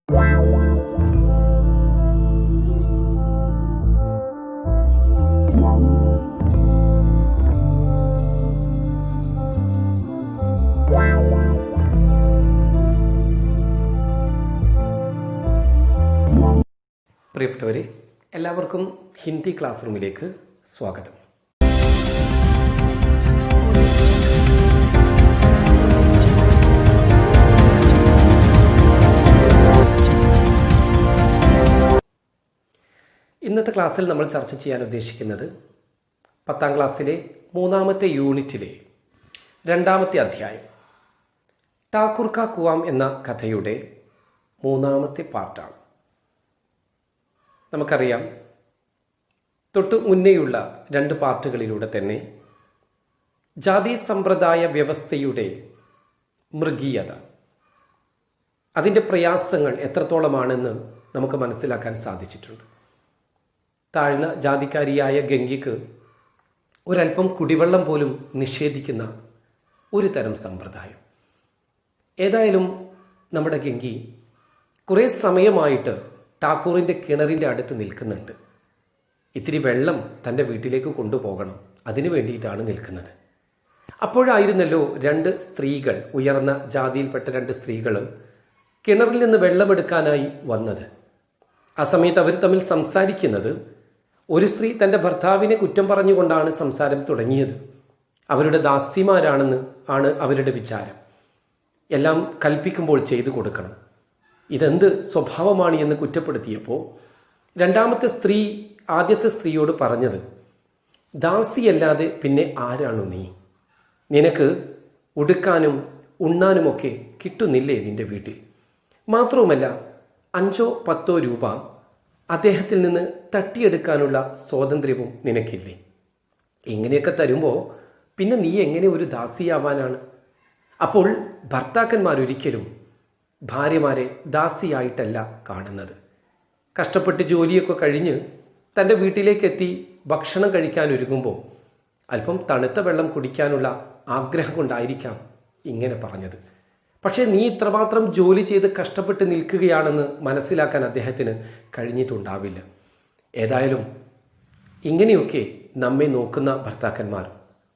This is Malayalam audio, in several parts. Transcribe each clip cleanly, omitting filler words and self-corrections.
പ്രിയപ്പെട്ടവരെ, എല്ലാവർക്കും ഹിന്ദി ക്ലാസ് റൂമിലേക്ക് സ്വാഗതം. ഇന്നത്തെ ക്ലാസ്സിൽ നമ്മൾ ചർച്ച ചെയ്യാൻ ഉദ്ദേശിക്കുന്നത് 10ാം ക്ലാസ്സിലെ 3ാമത്തെ യൂണിറ്റിലെ 2ാമത്തെ അധ്യായം ഠാക്കൂർ കാ കുവാം എന്ന കഥയുടെ 3ാമത്തെ പാർട്ടാണ്. നമുക്കറിയാം, തൊട്ടു മുന്നേയുള്ള 2 പാർട്ടുകളിലൂടെ തന്നെ ജാതി സമ്പ്രദായ വ്യവസ്ഥയുടെ മൃഗീയത, അതിൻ്റെ പ്രയാസങ്ങൾ എത്രത്തോളമാണെന്ന് നമുക്ക് മനസ്സിലാക്കാൻ സാധിച്ചിട്ടുണ്ട്. താഴ്ന്ന ജാതിക്കാരിയായ ഗംഗയ്ക്ക് ഒരല്പം കുടിവെള്ളം പോലും നിഷേധിക്കുന്ന ഒരു തരം സമ്പ്രദായം. ഏതായാലും നമ്മുടെ ഗംഗി കുറേ സമയമായിട്ട് ഠാക്കൂറിൻ്റെ കിണറിൻ്റെ അടുത്ത് നിൽക്കുന്നുണ്ട്. ഇത്തിരി വെള്ളം തൻ്റെ വീട്ടിലേക്ക് കൊണ്ടുപോകണം, അതിനു വേണ്ടിയിട്ടാണ് നിൽക്കുന്നത്. അപ്പോഴായിരുന്നല്ലോ 2 സ്ത്രീകൾ, ഉയർന്ന ജാതിയിൽപ്പെട്ട 2 സ്ത്രീകൾ കിണറിൽ നിന്ന് വെള്ളമെടുക്കാനായി വന്നത്. ആ സമയത്ത് അവർ തമ്മിൽ സംസാരിക്കുന്നത്, ഒരു സ്ത്രീ തൻ്റെ ഭർത്താവിനെ കുറ്റം പറഞ്ഞുകൊണ്ടാണ് സംസാരം തുടങ്ങിയത്. അവരുടെ ദാസിമാരാണെന്ന് ആണ് അവരുടെ വിചാരം. എല്ലാം കൽപ്പിക്കുമ്പോൾ ചെയ്തു കൊടുക്കണം, ഇതെന്ത് സ്വഭാവമാണ് എന്ന് കുറ്റപ്പെടുത്തിയപ്പോൾ 2ാമത്തെ സ്ത്രീ ആദ്യത്തെ സ്ത്രീയോട് പറഞ്ഞത്, ദാസിയല്ലാതെ പിന്നെ ആരാണു നീ? നിനക്ക് ഉടുക്കാനും ഉണ്ണാനുമൊക്കെ കിട്ടുന്നില്ലേ നിന്റെ വീട്ടിൽ? മാത്രവുമല്ല 5-10 രൂപ അദ്ദേഹത്തിൽ നിന്ന് തട്ടിയെടുക്കാനുള്ള സ്വാതന്ത്ര്യവും നിനക്കില്ലേ? ഇങ്ങനെയൊക്കെ തരുമ്പോൾ പിന്നെ നീ എങ്ങനെ ഒരു ദാസിയാവാനാണ്? അപ്പോൾ ഭർത്താക്കന്മാരൊരിക്കലും ഭാര്യമാരെ ദാസിയായിട്ടല്ല കാണുന്നത്. കഷ്ടപ്പെട്ട് ജോലിയൊക്കെ കഴിഞ്ഞ് തൻ്റെ വീട്ടിലേക്കെത്തി ഭക്ഷണം കഴിക്കാൻ ഒരുങ്ങുമ്പോൾ അല്പം തണുത്ത വെള്ളം കുടിക്കാനുള്ള ആഗ്രഹം കൊണ്ടായിരിക്കാം ഇങ്ങനെ പറഞ്ഞത്. പക്ഷേ നീ ഇത്രമാത്രം ജോലി ചെയ്ത് കഷ്ടപ്പെട്ട് നിൽക്കുകയാണെന്ന് മനസ്സിലാക്കാൻ അദ്ദേഹത്തിന് കഴിഞ്ഞിട്ടുണ്ടാവില്ല. ഏതായാലും ഇങ്ങനെയൊക്കെ നമ്മെ നോക്കുന്ന ഭർത്താക്കന്മാർ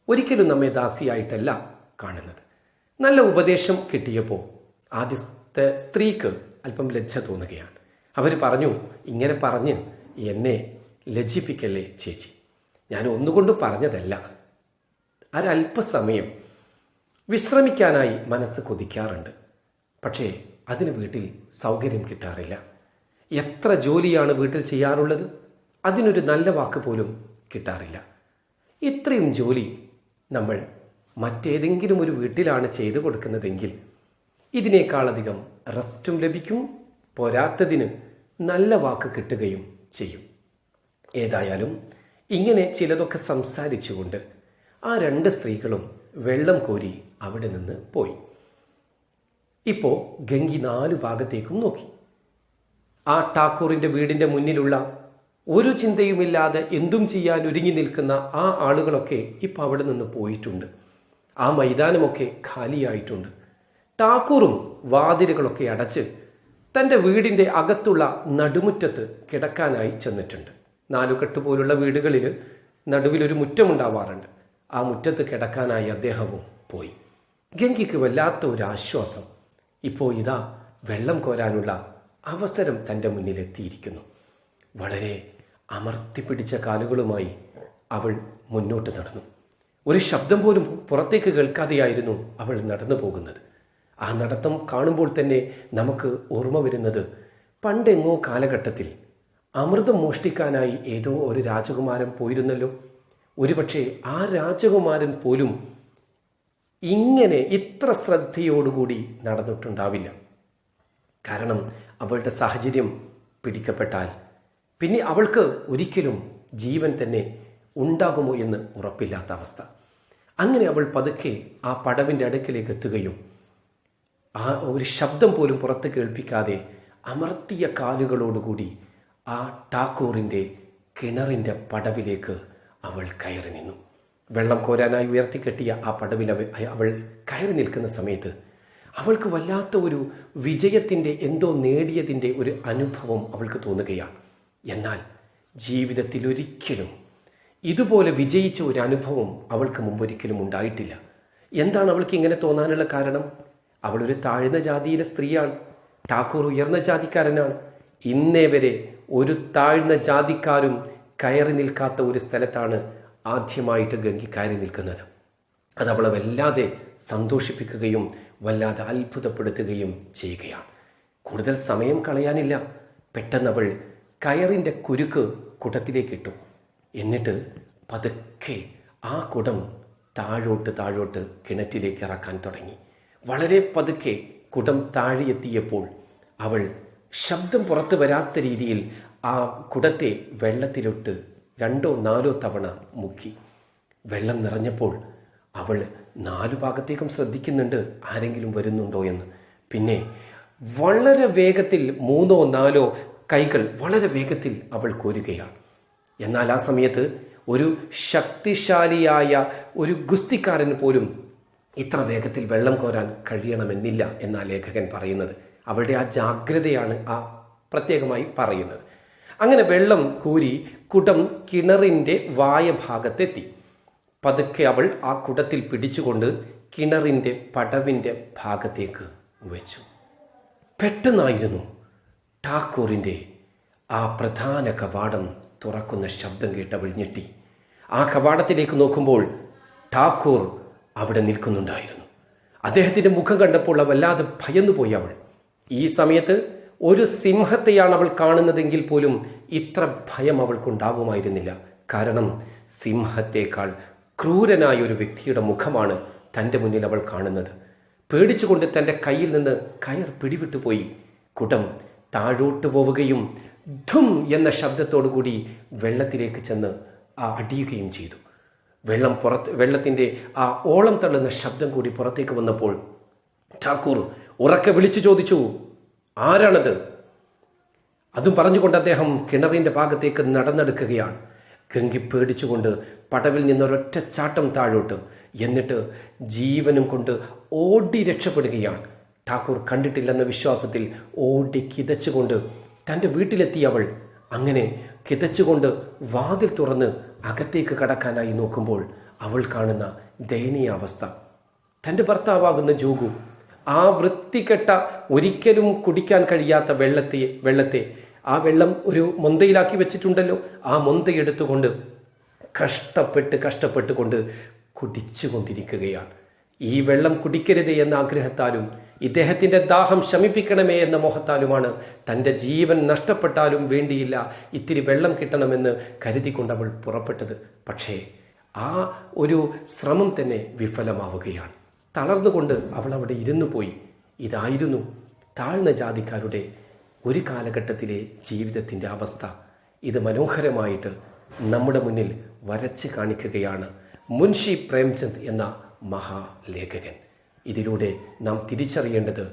ഒരിക്കലും നമ്മെ ദാസിയായിട്ടല്ല കാണുന്നത്. നല്ല ഉപദേശം കിട്ടിയപ്പോൾ ആദ്യത്തെ സ്ത്രീക്ക് അല്പം ലജ്ജ തോന്നുകയാണ്. അവർ പറഞ്ഞു, ഇങ്ങനെ പറഞ്ഞ് എന്നെ ലജ്ജിപ്പിക്കല്ലേ ചേച്ചി, ഞാൻ ഒന്നുകൊണ്ട് പറഞ്ഞതല്ല. ഒരല്പസമയം വിശ്രമിക്കാനായി മനസ്സ് കൊതിക്കാറുണ്ട്, പക്ഷേ അതിന് വീട്ടിൽ സൗകര്യം കിട്ടാറില്ല. എത്ര ജോലിയാണ് വീട്ടിൽ ചെയ്യാറുള്ളത്, അതിനൊരു നല്ല വാക്ക് പോലും കിട്ടാറില്ല. ഇത്രയും ജോലി നമ്മൾ മറ്റേതെങ്കിലും ഒരു വീട്ടിലാണ് ചെയ്തു കൊടുക്കുന്നതെങ്കിൽ ഇതിനേക്കാളധികം റെസ്റ്റും ലഭിക്കും, പോരാത്തതിന് നല്ല വാക്ക് കിട്ടുകയും ചെയ്യും. ഏതായാലും ഇങ്ങനെ ചിലതൊക്കെ സംസാരിച്ചുകൊണ്ട് ആ 2 സ്ത്രീകളും വെള്ളം കോരി അവിടെ നിന്ന് പോയി. ഇപ്പോൾ ഗംഗി 4 ഭാഗത്തേക്കും നോക്കി. ആ ഠാക്കൂറിൻ്റെ വീടിൻ്റെ മുന്നിലുള്ള ഒരു ചിന്തയുമില്ലാതെ എന്തും ചെയ്യാൻ ഒരുങ്ങി നിൽക്കുന്ന ആ ആളുകളൊക്കെ ഇപ്പോൾ അവിടെ നിന്ന് പോയിട്ടുണ്ട്. ആ മൈതാനമൊക്കെ ഖാലിയായിട്ടുണ്ട്. ഠാക്കൂറും വാതിലുകളൊക്കെ അടച്ച് തൻ്റെ വീടിൻ്റെ അകത്തുള്ള നടുമുറ്റത്ത് കിടക്കാനായി ചെന്നിട്ടുണ്ട്. 4 കെട്ട് പോലുള്ള വീടുകളിൽ നടുവിലൊരു മുറ്റമുണ്ടാവാറുണ്ട്. ആ മുറ്റത്ത് കിടക്കാനായി അദ്ദേഹവും പോയി. ഗംഗയ്ക്ക് വല്ലാത്ത ഒരു ആശ്വാസം. ഇപ്പോൾ ഇതാ വെള്ളം കോരാനുള്ള അവസരം തൻ്റെ മുന്നിലെത്തിയിരിക്കുന്നു. വളരെ അമർത്തിപ്പിടിച്ച കാലുകളുമായി അവൾ മുന്നോട്ട് നടന്നു. ഒരു ശബ്ദം പോലും പുറത്തേക്ക് കേൾക്കാതെയായിരുന്നു അവൾ നടന്നു പോകുന്നത്. ആ നടത്തം കാണുമ്പോൾ തന്നെ നമുക്ക് ഓർമ്മ വരുന്നത്, പണ്ടെങ്ങോ കാലഘട്ടത്തിൽ അമൃതം മോഷ്ടിക്കാനായി ഏതോ ഒരു രാജകുമാരൻ പോയിരുന്നല്ലോ. ഒരുപക്ഷെ ആ രാജകുമാരൻ പോലും ഇങ്ങനെ ഇത്ര ശ്രദ്ധയോടുകൂടി നടന്നിട്ടുണ്ടാവില്ല. കാരണം അവളുടെ സാഹചര്യം പിടിക്കപ്പെട്ടാൽ പിന്നെ അവൾക്ക് ഒരിക്കലും ജീവൻ തന്നെ ഉണ്ടാകുമോ എന്ന് ഉറപ്പില്ലാത്ത അവസ്ഥ. അങ്ങനെ അവൾ പതുക്കെ ആ പടവിൻ്റെ അടുക്കിലേക്ക് എത്തുകയും ആ ഒരു ശബ്ദം പോലും പുറത്ത് കേൾപ്പിക്കാതെ അമർത്തിയ കാലുകളോടുകൂടി ആ ഠാക്കൂറിൻ്റെ കിണറിൻ്റെ പടവിലേക്ക് അവൾ കയറി നിന്നു. വെള്ളം കോരാനായി ഉയർത്തിക്കെട്ടിയ ആ പടവിൽ അവൾ കയറി നിൽക്കുന്ന സമയത്ത് അവൾക്ക് വല്ലാത്ത ഒരു വിജയത്തിൻ്റെ എന്തോ നേടിയതിൻ്റെ ഒരു അനുഭവം അവൾക്ക് തോന്നുകയാണ്. എന്നാൽ ജീവിതത്തിൽ ഒരിക്കലും ഇതുപോലെ വിജയിച്ച ഒരു അനുഭവം അവൾക്ക് മുമ്പൊരിക്കലും ഉണ്ടായിട്ടില്ല. എന്താണ് അവൾക്ക് ഇങ്ങനെ തോന്നാനുള്ള കാരണം? അവളൊരു താഴ്ന്ന ജാതിയിലെ സ്ത്രീയാണ്. ഠാക്കൂർ ഉയർന്ന ജാതിക്കാരനാണ്. ഇന്നേ വരെ ഒരു താഴ്ന്ന ജാതിക്കാരും കയറി നിൽക്കാത്ത ഒരു സ്ഥലത്താണ് ആദ്യമായിട്ട് ഗംഗി കയറി നിൽക്കുന്നത്. അത് അവളെ വല്ലാതെ സന്തോഷിപ്പിക്കുകയും വല്ലാതെ അത്ഭുതപ്പെടുത്തുകയും ചെയ്യുകയാണ്. കൂടുതൽ സമയം കളയാനില്ല. പെട്ടെന്ന് അവൾ കയറിൻ്റെ കുരുക്ക് കുടത്തിലേക്കിട്ടു. എന്നിട്ട് പതുക്കെ ആ കുടം താഴോട്ട് കിണറ്റിലേക്ക് ഇറക്കാൻ തുടങ്ങി. വളരെ പതുക്കെ കുടം താഴെയെത്തിയപ്പോൾ അവൾ ശബ്ദം പുറത്തു വരാത്ത രീതിയിൽ ആ കുടത്തെ വെള്ളത്തിലിട്ട് 2-4 തവണ മുക്കി. വെള്ളം നിറഞ്ഞപ്പോൾ അവൾ 4 ഭാഗത്തേക്കും ശ്രദ്ധിക്കുന്നുണ്ട് ആരെങ്കിലും വരുന്നുണ്ടോ എന്ന്. പിന്നെ വളരെ വേഗത്തിൽ 3-4 കൈകൾ വളരെ വേഗത്തിൽ അവൾ കോരുകയാണ്. എന്നാൽ ആ സമയത്ത് ഒരു ശക്തിശാലിയായ ഒരു ഗുസ്തിക്കാരന് പോലും ഇത്ര വേഗത്തിൽ വെള്ളം കോരാൻ കഴിയണമെന്നില്ല എന്നാണ് ലേഖകൻ പറയുന്നത്. അവളുടെ ആ ജാഗ്രതയാണ് ആ പ്രത്യേകമായി പറയുന്നത്. അങ്ങനെ വെള്ളം കോരി കുടം കിണറിൻ്റെ ഭാഗത്തെത്തി. പതുക്കെ അവൾ ആ കുടത്തിൽ പിടിച്ചുകൊണ്ട് കിണറിൻ്റെ പടവിൻ്റെ ഭാഗത്തേക്ക് വെച്ചു. പെട്ടെന്നായിരുന്നു ഠാക്കൂറിൻ്റെ ആ പ്രധാന കവാടം തുറക്കുന്ന ശബ്ദം കേട്ടവൾ ഞെട്ടി. ആ കവാടത്തിലേക്ക് നോക്കുമ്പോൾ ഠാക്കൂർ അവിടെ നിൽക്കുന്നുണ്ടായിരുന്നു. അദ്ദേഹത്തിൻ്റെ മുഖം കണ്ടപ്പോൾ വല്ലാതെ ഭയന്നുപോയി അവൾ. ഈ സമയത്ത് ഒരു സിംഹത്തെയാണ് അവൾ കാണുന്നതെങ്കിൽ പോലും ഇത്ര ഭയം അവൾക്കുണ്ടാവുമായിരുന്നില്ല. കാരണം സിംഹത്തേക്കാൾ ക്രൂരനായ ഒരു വ്യക്തിയുടെ മുഖമാണ് തൻ്റെ മുന്നിൽ അവൾ കാണുന്നത്. പേടിച്ചുകൊണ്ട് തൻ്റെ കയ്യിൽ നിന്ന് കയർ പിടിവിട്ടുപോയി. കുടം താഴോട്ട് പോവുകയും ധും എന്ന ശബ്ദത്തോടു കൂടി വെള്ളത്തിലേക്ക് ചെന്ന് അടിയുകയും ചെയ്തു. വെള്ളത്തിൻ്റെ ആ ഓളം തള്ളുന്ന ശബ്ദം കൂടി പുറത്തേക്ക് വന്നപ്പോൾ ഠാക്കൂർ ഉറക്കെ വിളിച്ചു ചോദിച്ചു, ആരാണത്? അതും പറഞ്ഞുകൊണ്ട് അദ്ദേഹം കിണറിൻ്റെ ഭാഗത്തേക്ക് നടന്നെടുക്കുകയാണ്. ഗംഗി പേടിച്ചുകൊണ്ട് പടവിൽ നിന്നൊരൊറ്റ ചാട്ടം താഴോട്ട്, എന്നിട്ട് ജീവനും കൊണ്ട് ഓടി രക്ഷപ്പെടുകയാണ്. ഠാക്കൂർ കണ്ടിട്ടില്ലെന്ന വിശ്വാസത്തിൽ ഓടി കിതച്ചുകൊണ്ട് തൻ്റെ വീട്ടിലെത്തിയ അവൾ അങ്ങനെ കിതച്ചുകൊണ്ട് വാതിൽ തുറന്ന് അകത്തേക്ക് കടക്കാനായി നോക്കുമ്പോൾ അവൾ കാണുന്ന ദയനീയാവസ്ഥ. തൻ്റെ ഭർത്താവാകുന്ന ജോഗു ആ വൃത്തികെട്ട ഒരിക്കലും കുടിക്കാൻ കഴിയാത്ത വെള്ളത്തെ ആ വെള്ളം ഒരു മൊന്തയിലാക്കി വെച്ചിട്ടുണ്ടല്ലോ, ആ മൊന്തയെടുത്തുകൊണ്ട് കഷ്ടപ്പെട്ടുകൊണ്ട് കുടിച്ചുകൊണ്ടിരിക്കുകയാണ്. ഈ വെള്ളം കുടിക്കരുത് എന്ന ആഗ്രഹത്താലും ഇദ്ദേഹത്തിൻ്റെ ദാഹം ശമിപ്പിക്കണമേ എന്ന മോഹത്താലുമാണ് തൻ്റെ ജീവൻ നഷ്ടപ്പെട്ടാലും വേണ്ടിയില്ല ഇത്തിരി വെള്ളം കിട്ടണമെന്ന് കരുതിക്കൊണ്ട് അവൾ പുറപ്പെട്ടത്. പക്ഷേ ആ ഒരു ശ്രമം തന്നെ വിഫലമാവുകയാണ്. തളർന്നുകൊണ്ട് അവൾ അവിടെ ഇരുന്നു പോയി. ഇതായിരുന്നു താഴ്ന്ന ജാതിക്കാരുടെ ഒരു കാലഘട്ടത്തിലെ ജീവിതത്തിൻ്റെ അവസ്ഥ. ഇത് മനോഹരമായിട്ട് നമ്മുടെ മുന്നിൽ വരച്ച് കാണിക്കുകയാണ് മുൻഷി പ്രേംചന്ദ് എന്ന മഹാലേഖകൻ. ഇതിലൂടെ നാം തിരിച്ചറിയേണ്ടത്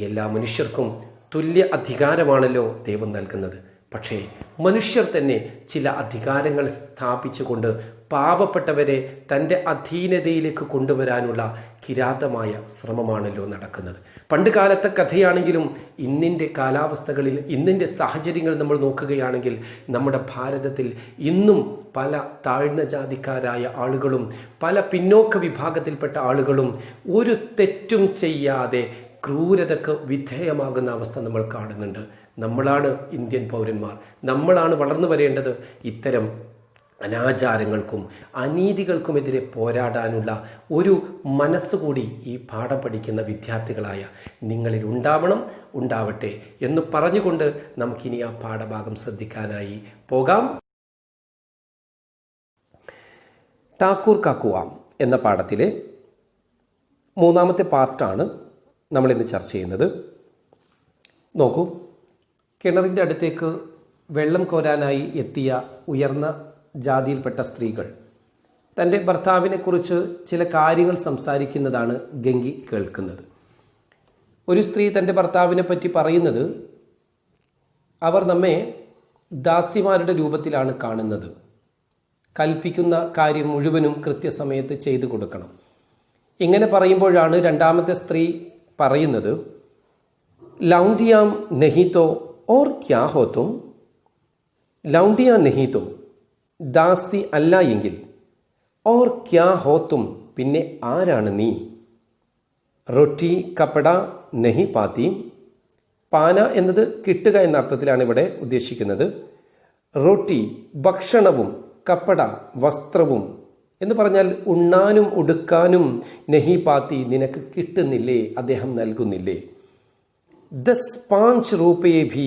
എല്ലാ മനുഷ്യർക്കും തുല്യ അധികാരമാണല്ലോ ദൈവം നൽകുന്നത്. പക്ഷേ മനുഷ്യർ തന്നെ ചില അധികാരങ്ങൾ സ്ഥാപിച്ചുകൊണ്ട് പാവപ്പെട്ടവരെ തൻ്റെ അധീനതയിലേക്ക് കൊണ്ടുവരാനുള്ള കിരാതമായ ശ്രമമാണല്ലോ നടക്കുന്നത്. പണ്ട് കാലത്തെ കഥയാണെങ്കിലും ഇന്നിൻ്റെ കാലാവസ്ഥകളിൽ ഇന്നിൻ്റെ സാഹചര്യങ്ങൾ നമ്മൾ നോക്കുകയാണെങ്കിൽ നമ്മുടെ ഭാരതത്തിൽ ഇന്നും പല താഴ്ന്ന ജാതിക്കാരായ ആളുകളും പല പിന്നോക്ക വിഭാഗത്തിൽപ്പെട്ട ആളുകളും ഒരു തെറ്റും ചെയ്യാതെ ക്രൂരതക്ക് വിധേയമാകുന്ന അവസ്ഥ നമ്മൾ കാണുന്നുണ്ട്. നമ്മളാണ് ഇന്ത്യൻ പൗരന്മാർ, നമ്മളാണ് വളർന്നു വരേണ്ടത് ഇത്തരം അനാചാരങ്ങൾക്കും അനീതികൾക്കുമെതിരെ പോരാടാനുള്ള ഒരു മനസ്സുകൂടി ഈ പാഠം പഠിക്കുന്ന വിദ്യാർത്ഥികളായ നിങ്ങളിൽ ഉണ്ടാവട്ടെ എന്ന് പറഞ്ഞുകൊണ്ട് നമുക്കിനി ആ പാഠഭാഗം ശ്രദ്ധിക്കാനായി പോകാം. ഠാക്കൂർ കാ കുആം എന്ന പാഠത്തിലെ 3ാമത്തെ പാർട്ടാണ് നമ്മളിന്ന് ചർച്ച ചെയ്യുന്നത്. നോക്കൂ, കിണറിൻ്റെ അടുത്തേക്ക് വെള്ളം കോരാനായി എത്തിയ ഉയർന്ന ജാതിയിൽപ്പെട്ട സ്ത്രീകൾ തൻ്റെ ഭർത്താവിനെക്കുറിച്ച് ചില കാര്യങ്ങൾ സംസാരിക്കുന്നതാണ് ഗംഗി കേൾക്കുന്നത്. ഒരു സ്ത്രീ തൻ്റെ ഭർത്താവിനെ പറ്റി പറയുന്നത്, അവർ നമ്മെ ദാസിമാരുടെ രൂപത്തിലാണ് കാണുന്നത്, കൽപ്പിക്കുന്ന കാര്യം മുഴുവനും കൃത്യസമയത്ത് ചെയ്തു കൊടുക്കണം. ഇങ്ങനെ പറയുമ്പോഴാണ് 2ാമത്തെ സ്ത്രീ പറയുന്നത് ലൗണ്ടിയാം നഹിതോ ഓർ ക്യാ ഹോ തും, ലൗണ്ടിയാ നഹിതോ ദാസി അല്ല എങ്കിൽ, ഓർ ക്യാ ഹോ തും പിന്നെ ആരാണ് നീ, റൊട്ടി കപ്പട നഹി പാത്തി, പാന എന്നത് കിട്ടുക എന്ന അർത്ഥത്തിലാണ് ഇവിടെ ഉദ്ദേശിക്കുന്നത്. റൊട്ടി ഭക്ഷണവും, കപ്പട വസ്ത്രവും എന്ന് പറഞ്ഞാൽ ഉണ്ണാനും ഉടുക്കാനും നഹി പാത്തി നിനക്ക് കിട്ടുന്നില്ലേ, അദ്ദേഹം നൽകുന്നില്ലേ. 10-5 रुपये भी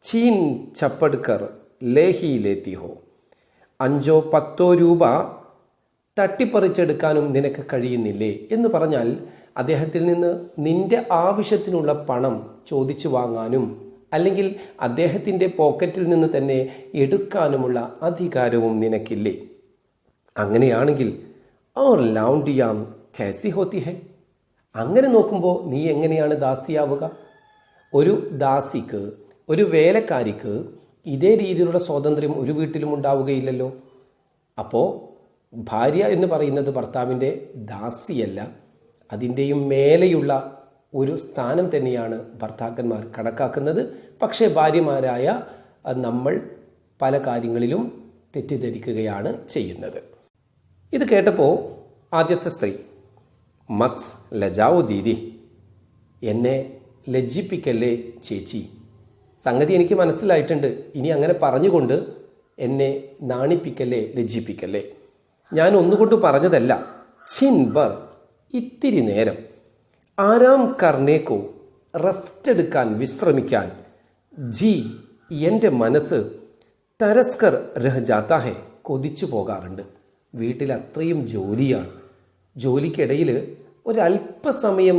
छीन छपड़ कर ले ही लेती हो, 5-10 രൂപ തട്ടിപ്പറിച്ചെടുക്കാനും നിനക്ക് കഴിയുന്നില്ലേ എന്ന് പറഞ്ഞാൽ അദ്ദേഹത്തിൽ നിന്ന് നിന്റെ ആവശ്യത്തിനുള്ള പണം ചോദിച്ചു വാങ്ങാനും അല്ലെങ്കിൽ അദ്ദേഹത്തിൻ്റെ പോക്കറ്റിൽ നിന്ന് തന്നെ എടുക്കാനുമുള്ള അധികാരവും നിനക്കില്ലേ. അങ്ങനെയാണെങ്കിൽ ഓർ ലൗണ്ടിയാം कैसी होती है, അങ്ങനെ നോക്കുമ്പോൾ നീ എങ്ങനെയാണ് ദാസിയാവുക? ഒരു ദാസിക്ക്, ഒരു വേലക്കാരിക്ക് ഇതേ രീതിയിലുള്ള സ്വാതന്ത്ര്യം ഒരു വീട്ടിലും ഉണ്ടാവുകയില്ലല്ലോ. അപ്പോൾ ഭാര്യ എന്ന് പറയുന്നത് ഭർത്താവിൻ്റെ ദാസിയല്ല, അതിൻ്റെയും മേലെയുള്ള ഒരു സ്ഥാനം തന്നെയാണ് ഭർത്താക്കന്മാർ കണക്കാക്കുന്നത്. പക്ഷേ ഭാര്യമാരായ നമ്മൾ പല കാര്യങ്ങളിലും തെറ്റിദ്ധരിക്കുകയാണ് ചെയ്യുന്നത്. ഇത് കേട്ടപ്പോൾ ആദ്യത്തെ സ്ത്രീ, മത്സ് ലജാവോ ദീദി, എന്നെ ലജ്ജിപ്പിക്കല്ലേ ചേച്ചി, സംഗതി എനിക്ക് മനസ്സിലായിട്ടുണ്ട്, ഇനി അങ്ങനെ പറഞ്ഞുകൊണ്ട് എന്നെ നാണിപ്പിക്കല്ലേ, ലജ്ജിപ്പിക്കല്ലേ. ഞാൻ ഒന്നുകൊണ്ട് പറഞ്ഞതല്ല, ചിൻബർ ഇത്തിരി നേരം, ആരാം കർണേക്കോ റെസ്റ്റ് എടുക്കാൻ, വിശ്രമിക്കാൻ, ജി എൻ്റെ മനസ്സ് തരസ്കർ രഹ് ജാത്താ ഹെ കൊതിച്ചു പോകാറുണ്ട്. വീട്ടിൽ അത്രയും ജോലിയാണ്, ജോലിക്കിടയിൽ ഒരല്പസമയം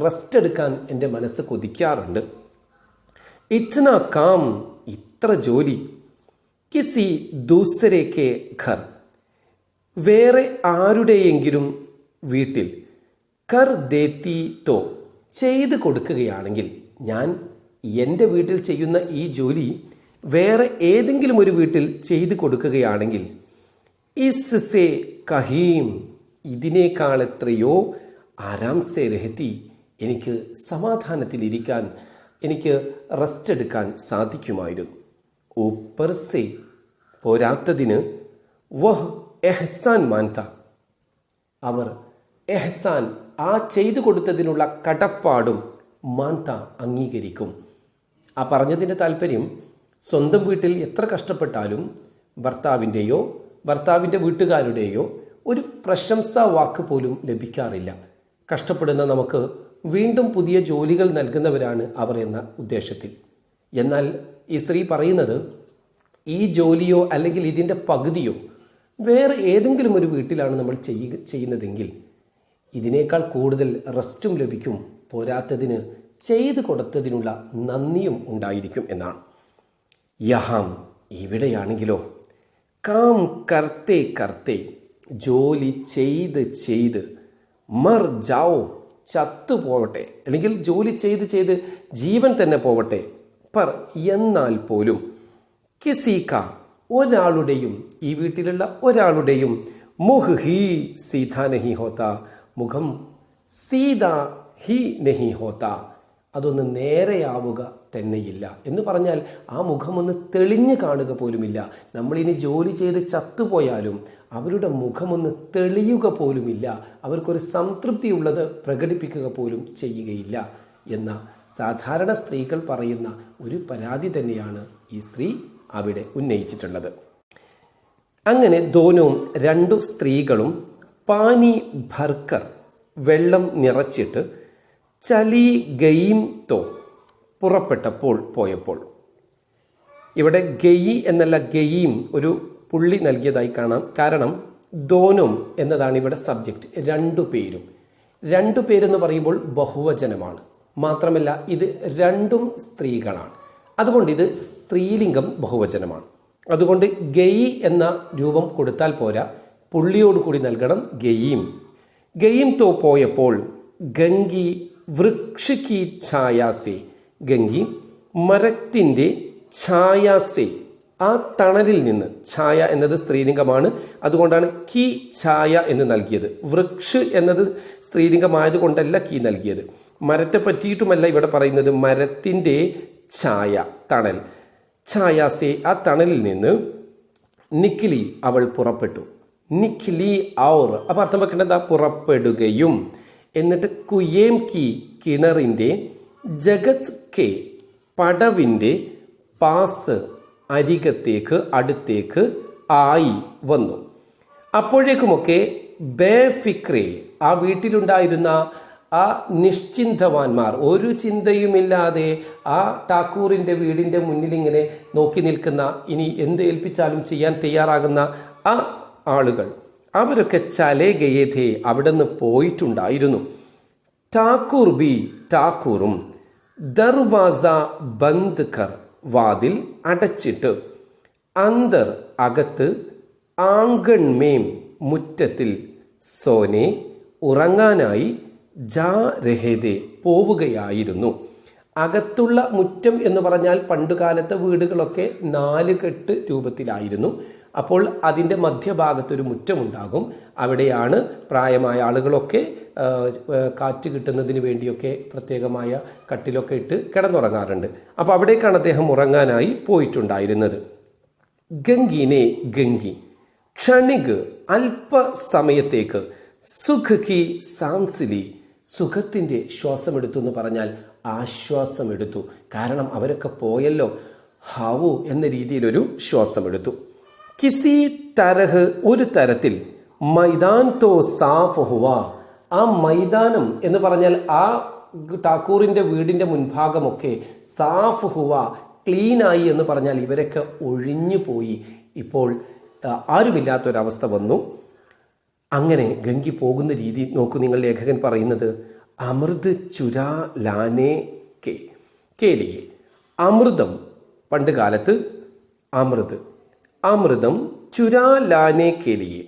റെസ്റ്റ് എടുക്കാൻ എൻ്റെ മനസ്സ് കൊതിക്കാറുണ്ട്. ഇച്ഛന കാം, ഇത്ര ജോലി, കിസി ദൂസരെ കെ ഘർ, വേറെ ആരുടെയെങ്കിലും വീട്ടിൽ, കർ ദേത്തി തോ ചെയ്ത് കൊടുക്കുകയാണെങ്കിൽ, ഞാൻ എൻ്റെ വീട്ടിൽ ചെയ്യുന്ന ഈ ജോലി വേറെ ഏതെങ്കിലും ഒരു വീട്ടിൽ ചെയ്ത് കൊടുക്കുകയാണെങ്കിൽ, ഇസ്സെ കഹീം ഇതിനേക്കാൾ എത്രയോ ആരാം സെ രഹത്തി എനിക്ക് സമാധാനത്തിലിരിക്കാൻ, എനിക്ക് റെസ്റ്റ് എടുക്കാൻ സാധിക്കുമായിരുന്നു. ഊപ്പർ സെ പോരാത്തതിന് വഹ് എഹ്സാൻ മാൻത, അവർ എഹ്സാൻ ആ ചെയ്തു കൊടുത്തതിനുള്ള കടപ്പാടും മാൻത അംഗീകരിക്കും. ആ പറഞ്ഞതിൻ്റെ താല്പര്യം, സ്വന്തം വീട്ടിൽ എത്ര കഷ്ടപ്പെട്ടാലും ഭർത്താവിൻ്റെയോ ഭർത്താവിൻ്റെ വീട്ടുകാരുടെയോ ഒരു പ്രശംസാ വാക്ക് പോലും ലഭിക്കാറില്ല. കഷ്ടപ്പെടുന്ന നമുക്ക് വീണ്ടും പുതിയ ജോലികൾ നൽകുന്നവരാണ് അവർ എന്ന ഉദ്ദേശത്തിൽ. എന്നാൽ ഈ സ്ത്രീ പറയുന്നത്, ഈ ജോലിയോ അല്ലെങ്കിൽ ഇതിൻ്റെ പകുതിയോ വേറെ ഏതെങ്കിലും ഒരു വീട്ടിലാണ് നമ്മൾ ചെയ്യുന്നതെങ്കിൽ ഇതിനേക്കാൾ കൂടുതൽ റെസ്റ്റും ലഭിക്കും, പോരാത്തതിന് ചെയ്തു കൊടുത്തതിനുള്ള നന്ദിയും ഉണ്ടായിരിക്കും എന്നാണ്. യഹാം ഇവിടെയാണെങ്കിലോ, കാം കർത്തേ കർത്തേ ജോലി ചെയ്ത് ചെയ്ത്, മർ ജാവോ ചത്തു പോവട്ടെ, അല്ലെങ്കിൽ ജോലി ചെയ്ത് ചെയ്ത് ജീവൻ തന്നെ പോവട്ടെ, പർ എന്നാൽ പോലും, കിസീക്ക ഒരാളുടെയും, ഈ വീട്ടിലുള്ള ഒരാളുടെയും, മുഹ് ഹി സീതാ നഹി ഹോത്ത, മുഖം സീതാ ഹി നഹി ഹോത്ത, അതൊന്ന് നേരെയാവുക തന്നെയില്ല എന്ന് പറഞ്ഞാൽ ആ മുഖമൊന്ന് തെളിഞ്ഞു കാണുക പോലുമില്ല. നമ്മളിനി ജോലി ചെയ്ത് ചത്തുപോയാലും അവരുടെ മുഖമൊന്ന് തെളിയുക പോലുമില്ല, അവർക്കൊരു സംതൃപ്തിയുള്ളത് പ്രകടിപ്പിക്കുക പോലും ചെയ്യുകയില്ല എന്ന സാധാരണ സ്ത്രീകൾ പറയുന്ന ഒരു പരാതി തന്നെയാണ് ഈ സ്ത്രീ അവിടെ ഉന്നയിച്ചിട്ടുള്ളത്. അങ്ങനെ ദോനവും, രണ്ടു സ്ത്രീകളും പാനി ഭർക്കർ വെള്ളം നിറച്ചിട്ട്, ചലി ഗയിം തോ പോയപ്പോൾ, ഇവിടെ ഗയി എന്നല്ല ഗയീം ഒരു പുള്ളി നൽകിയതായി കാണാം. കാരണം ദോനും എന്നതാണ് ഇവിടെ സബ്ജക്റ്റ്. രണ്ടു പേരെന്ന് പറയുമ്പോൾ ബഹുവചനമാണ്. മാത്രമല്ല ഇത് രണ്ടും സ്ത്രീകളാണ്, അതുകൊണ്ട് ഇത് സ്ത്രീലിംഗം ബഹുവചനമാണ്. അതുകൊണ്ട് ഗയി എന്ന രൂപം കൊടുത്താൽ പോരാ, പുള്ളിയോടുകൂടി നൽകണം ഗയീം. ഗയീം തോ പോയപ്പോൾ, ഗംഗി വൃക്ഷി ഛായാസെ, ഗംഗി മരത്തിൻ്റെ ഛായാസെ ആ തണലിൽ നിന്ന്, ഛായ എന്നത് സ്ത്രീലിംഗമാണ്, അതുകൊണ്ടാണ് കി ഛായ എന്ന് നൽകിയത്. വൃക്ഷ് എന്നത് സ്ത്രീലിംഗമായതുകൊണ്ടല്ല കി നൽകിയത്. മരത്തെ പറ്റിയിട്ടുമല്ല ഇവിടെ പറയുന്നത്, മരത്തിൻ്റെ ഛായ, തണൽ. ഛായാസെ, ആ തണലിൽ നിന്ന് നിക്കിലി, അവൾ പുറപ്പെട്ടു. നിഖിലി ഔർ, അപ്പം അർത്ഥം വെക്കേണ്ടത് പുറപ്പെടുകയും. എന്നിട്ട് കുയേം കി, കിണറിൻ്റെ, ജഗത് കെ, പടവിൻ്റെ, പാസ്, അരികത്തേക്ക്, അടുത്തേക്ക്, ആയി, വന്നു. അപ്പോഴേക്കുമൊക്കെ ബേഫിക്രെ, ആ വീട്ടിലുണ്ടായിരുന്ന ആ നിശ്ചിന്തവാന്മാർ, ഒരു ചിന്തയുമില്ലാതെ ആ ടാക്കൂറിൻ്റെ വീടിൻ്റെ മുന്നിൽ ഇങ്ങനെ നോക്കി നിൽക്കുന്ന, ഇനി എന്ത് ഏൽപ്പിച്ചാലും ചെയ്യാൻ തയ്യാറാകുന്ന ആ ആളുകൾ, അവരൊക്കെ ചലേ ഗയേഥേ, അവിടെ നിന്ന് പോയിട്ടുണ്ടായിരുന്നു. ടാക്കൂർ ബി, ടാക്കൂറും, ദർവാസ ബന്ദ് കർ, വാതിൽ അടച്ചിട്ട്, അന്തർ, അകത്ത്, ആംഗൺമേം, മുറ്റത്തിൽ, സോനെ, ഉറങ്ങാനായി, ജാ രഹേദേ, പോവുകയായിരുന്നു. അകത്തുള്ള മുറ്റം എന്ന് പറഞ്ഞാൽ പണ്ടുകാലത്തെ വീടുകളൊക്കെ 4 കെട്ട് രൂപത്തിലായിരുന്നു. അപ്പോൾ അതിൻ്റെ മധ്യഭാഗത്തൊരു മുറ്റമുണ്ടാകും. അവിടെയാണ് പ്രായമായ ആളുകളൊക്കെ കാറ്റ് കിട്ടുന്നതിന് വേണ്ടിയൊക്കെ പ്രത്യേകമായ കട്ടിലൊക്കെ ഇട്ട് കിടന്നുറങ്ങാറുണ്ട്. അപ്പോൾ അവിടേക്കാണ് അദ്ദേഹം ഉറങ്ങാനായി പോയിട്ടുണ്ടായിരുന്നത്. ഗംഗിനെ, ഗംഗി, ക്ഷണിക്, അല്പസമയത്തേക്ക്, സുഖ് കി സാൻസിലി, സുഖത്തിൻ്റെ ശ്വാസമെടുത്തു എന്ന് പറഞ്ഞാൽ ആശ്വാസമെടുത്തു. കാരണം അവരൊക്കെ പോയല്ലോ, ഹാവു എന്ന രീതിയിലൊരു ശ്വാസമെടുത്തു. കിസി തരഹ്, ഒരു തരത്തിൽ, മൈതാൻ തോ സാഫ് ഹുവ, ആ മൈതാനം എന്ന് പറഞ്ഞാൽ ആ ടാക്കൂറിൻ്റെ വീടിൻ്റെ മുൻഭാഗമൊക്കെ സാഫ് ഹുവ, ക്ലീനായി എന്ന് പറഞ്ഞാൽ ഇവരൊക്കെ ഒഴിഞ്ഞു പോയി. ഇപ്പോൾ ആരുമില്ലാത്തൊരവസ്ഥ വന്നു. അങ്ങനെ ഗംഗി പോകുന്ന രീതി നോക്കൂ നിങ്ങൾ. ലേഖകൻ പറയുന്നത് അമൃത് ചുരാ ലാനേ കേലിയെ, അമൃതം, പണ്ട് കാലത്ത് അമൃതം ചുരാ ലാനേ കേലിയെ,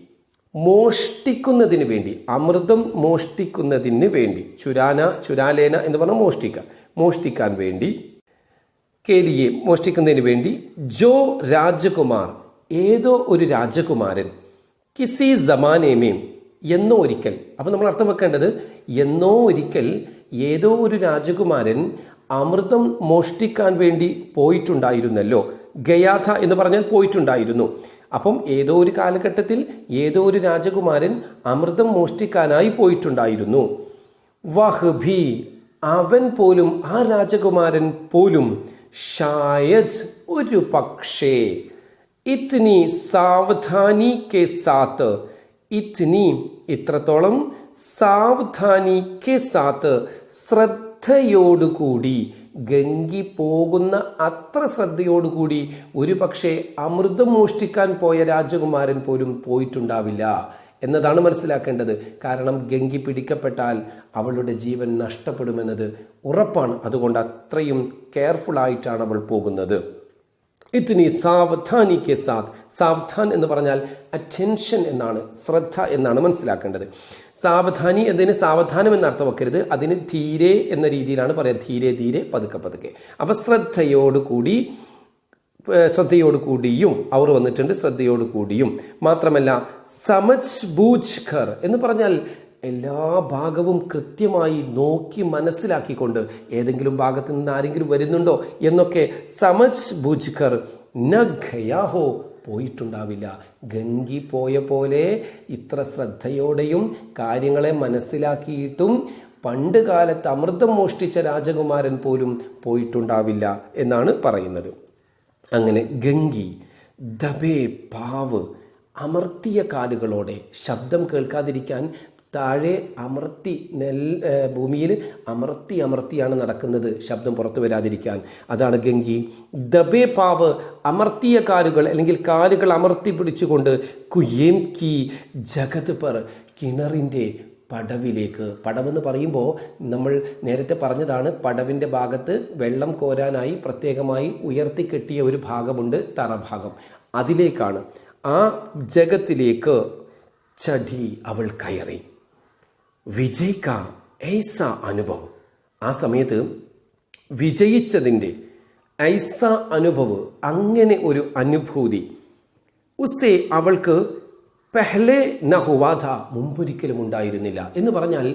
മോഷ്ടിക്കുന്നതിന് വേണ്ടി, അമൃതം മോഷ്ടിക്കുന്നതിന് വേണ്ടി, ചുരാലേന എന്ന് പറഞ്ഞാൽ മോഷ്ടിക്കാൻ വേണ്ടി, കേലിയെ, മോഷ്ടിക്കുന്നതിന് വേണ്ടി, ജോ രാജകുമാർ, ഏതോ ഒരു രാജകുമാരൻ, കിസി ജമാനേമേം, എന്നോ ഒരിക്കൽ. അപ്പം നമ്മൾ അർത്ഥം വെക്കേണ്ടത് എന്നോ ഒരിക്കൽ ഏതോ ഒരു രാജകുമാരൻ അമൃതം മോഷ്ടിക്കാൻ വേണ്ടി പോയിട്ടുണ്ടായിരുന്നല്ലോ. ഗയാഥ എന്ന് പറഞ്ഞാൽ പോയിട്ടുണ്ടായിരുന്നു. അപ്പം ഏതോ ഒരു കാലഘട്ടത്തിൽ ഏതോ ഒരു രാജകുമാരൻ അമൃതം മോഷ്ടിക്കാനായി പോയിട്ടുണ്ടായിരുന്നു. വഹ്ബി, അവൻ പോലും, ആ രാജകുമാരൻ പോലും, ഷായദ്, ഒരു പക്ഷേ, ഇത്നി സാവധാനി കെ സാത്ത്, ഇത്നി, ഇത്രത്തോളം, സാവധാനി കെ സാത്ത്, ശ്രദ്ധയോടുകൂടി, ഗംഗി പോകുന്ന അത്ര ശ്രദ്ധയോടുകൂടി ഒരു പക്ഷേ അമൃതം മോഷ്ടിക്കാൻ പോയ രാജകുമാരൻ പോലും പോയിട്ടുണ്ടാവില്ല എന്നതാണ് മനസ്സിലാക്കേണ്ടത്. കാരണം ഗംഗി പിടിക്കപ്പെട്ടാൽ അവളുടെ ജീവൻ നഷ്ടപ്പെടുമെന്നത് ഉറപ്പാണ്. അതുകൊണ്ട് അത്രയും കെയർഫുൾ ആയിട്ടാണ് അവൾ പോകുന്നത്. ഇത്നി സാവധാനി കെ സാത്ത്, സാവധാൻ എന്ന് പറഞ്ഞാൽ അറ്റൻഷൻ എന്നാണ്, ശ്രദ്ധ എന്നാണ് മനസ്സിലാക്കേണ്ടത്. സാവധാനി എന്നതിന് സാവധാനം എന്ന അർത്ഥം വെക്കരുത്, അതിന് ധീരെ എന്ന രീതിയിലാണ് പറയുക. ധീരെ ധീരെ, പതുക്കെ പതുക്കെ. അപ്പം ശ്രദ്ധയോടുകൂടിയും അവർ വന്നിട്ടുണ്ട്, ശ്രദ്ധയോടുകൂടിയും. മാത്രമല്ല സമജ് ബൂജ് ഖർ എന്ന് പറഞ്ഞാൽ എല്ലാ ഭാഗവും കൃത്യമായി നോക്കി മനസ്സിലാക്കിക്കൊണ്ട്, ഏതെങ്കിലും ഭാഗത്ത് നിന്ന് ആരെങ്കിലും വരുന്നുണ്ടോ എന്നൊക്കെ സമജ് ബൂജ് ഖർ, ന ഖയാഹോ, പോയിട്ടുണ്ടാവില്ല. ഗംഗി പോയ പോലെ ഇത്ര ശ്രദ്ധയോടെയും കാര്യങ്ങളെ മനസ്സിലാക്കിയിട്ടും പണ്ട് കാലത്ത് അമൃതം മോഷ്ടിച്ച രാജകുമാരൻ പോലും പോയിട്ടുണ്ടാവില്ല എന്നാണ് പറയുന്നത്. അങ്ങനെ ഗംഗി ദബേ പാവ്, അമർത്തിയ കാലുകളോടെ, ശബ്ദം കേൾക്കാതിരിക്കാൻ താഴെ അമർത്തി, ഭൂമിയിൽ അമർത്തിയാണ് നടക്കുന്നത്, ശബ്ദം പുറത്തു വരാതിരിക്കാൻ. അതാണ് ഗംഗി. ദബേ പാവ്, അമർത്തിയ കാലുകൾ അല്ലെങ്കിൽ കാലുകൾ അമർത്തി പിടിച്ചുകൊണ്ട്, കുയേം കി ജഗത് പർ, കിണറിൻ്റെ പടവിലേക്ക്. പടവെന്ന് പറയുമ്പോൾ നമ്മൾ നേരത്തെ പറഞ്ഞതാണ്, പടവിൻ്റെ ഭാഗത്ത് വെള്ളം കോരാനായി പ്രത്യേകമായി ഉയർത്തിക്കെട്ടിയ ഒരു ഭാഗമുണ്ട്, തറഭാഗം. അതിലേക്കാണ്, ആ ജഗത്തിലേക്ക് ചടി, അവൾ കയറി. വിജയ്ക്ക ഐസ അനുഭവ്, ആ സമയത്ത് വിജയിച്ചതിൻ്റെ ഐസ അനുഭവ്, അങ്ങനെ ഒരു അനുഭൂതി. ഉസ്സേ, അവൾക്ക് പെഹ്ലെ നഹുവാധ, മുമ്പൊരിക്കലും ഉണ്ടായിരുന്നില്ല എന്ന് പറഞ്ഞാൽ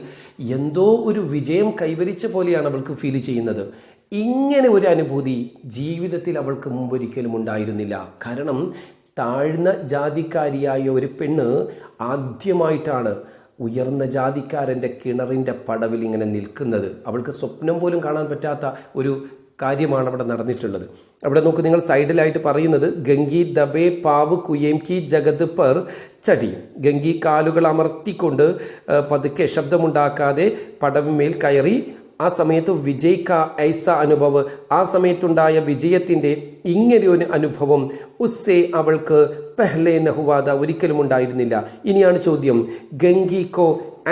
എന്തോ ഒരു വിജയം കൈവരിച്ച പോലെയാണ് അവൾക്ക് ഫീൽ ചെയ്യുന്നത്. ഇങ്ങനെ ഒരു അനുഭൂതി ജീവിതത്തിൽ അവൾക്ക് മുമ്പൊരിക്കലും ഉണ്ടായിരുന്നില്ല. കാരണം താഴ്ന്ന ജാതിക്കാരിയായ ഒരു പെണ്ണ് ആദ്യമായിട്ടാണ് ഉയർന്ന ജാതിക്കാരൻ്റെ കിണറിൻ്റെ പടവിൽ ഇങ്ങനെ നിൽക്കുന്നത്. അവൾക്ക് സ്വപ്നം പോലും കാണാൻ പറ്റാത്ത ഒരു കാര്യമാണ് അവിടെ നടന്നിട്ടുള്ളത്. അവിടെ നോക്ക്, നിങ്ങൾ സൈഡിലായിട്ട് പറയുന്നത് ഗംഗി ദബേ പാവ് കുയേം കി ജഗത് പർ ചടി. ഗംഗി കാലുകൾ അമർത്തിക്കൊണ്ട് പതുക്കെ ശബ്ദമുണ്ടാക്കാതെ പടവിന്മേൽ കയറി. ആ സമയത്ത് വിജയ് കാ ഐസ അനുഭവ്, ആ സമയത്തുണ്ടായ വിജയത്തിൻ്റെ ഇങ്ങനെ ഒരു അനുഭവം ഉസ്സേ അവൾക്ക് പെഹ്ലെ നഹുവാദ, ഒരിക്കലും ഉണ്ടായിരുന്നില്ല. ഇനിയാണ് ചോദ്യം, ഗംഗിക്കോ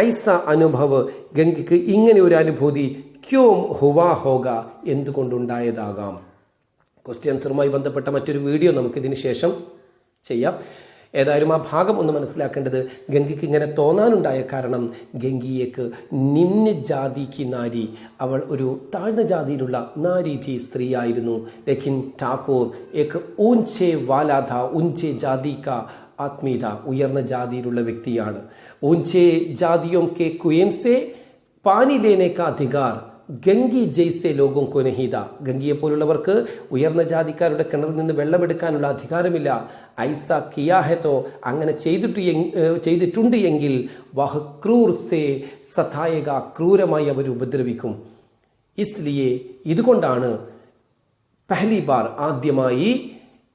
ഐസ അനുഭവ്, ഗംഗിക്ക് ഇങ്ങനെ ഒരു അനുഭൂതി ക്യോം ഹുവാ ഹോഗ, എന്തുകൊണ്ടുണ്ടായതാകാം? ക്വസ്റ്റ്യൻ ആൻസറുമായി ബന്ധപ്പെട്ട മറ്റൊരു വീഡിയോ നമുക്കിതിന് ശേഷം ചെയ്യാം. ഏതായാലും ആ ഭാഗം ഒന്ന് മനസ്സിലാക്കേണ്ടത്, ഗംഗയ്ക്ക് ഇങ്ങനെ തോന്നാനുണ്ടായ കാരണം ഗംഗിയേക്ക് നിമ്ന ജാതിക്ക് നാരി, അവൾ ഒരു താഴ്ന്ന ജാതിയിലുള്ള നാരീധി സ്ത്രീയായിരുന്നു. ലേക്കിൻ ഠാക്കൂർ ഏക്ക് ഊഞ്ചെ വാലാധ, ഊഞ്ചെ ജാതി കാ ആത്മീയത, ഉയർന്ന ജാതിയിലുള്ള വ്യക്തിയാണ്. ഊഞ്ചെ ജാതിയോം കെ കുയേം സെ പാനി ലേനെ കാ അധികാർ ഗംഗി ജയ്സെ ലോകം കൊ നഹീദ, ഗംഗിയെ പോലുള്ളവർക്ക് ഉയർന്ന ജാതിക്കാരുടെ കിണറിൽ നിന്ന് വെള്ളമെടുക്കാനുള്ള അധികാരമില്ല. ഐസ കിയാഹെത്തോ, അങ്ങനെ ചെയ്തിട്ടുണ്ട് എങ്കിൽ വഹ് ക്രൂർ സേ സഥായക, ക്രൂരമായി അവർ ഉപദ്രവിക്കും. ഇസ്ലിയെ, ഇതുകൊണ്ടാണ് പഹലി ബാർ, ആദ്യമായി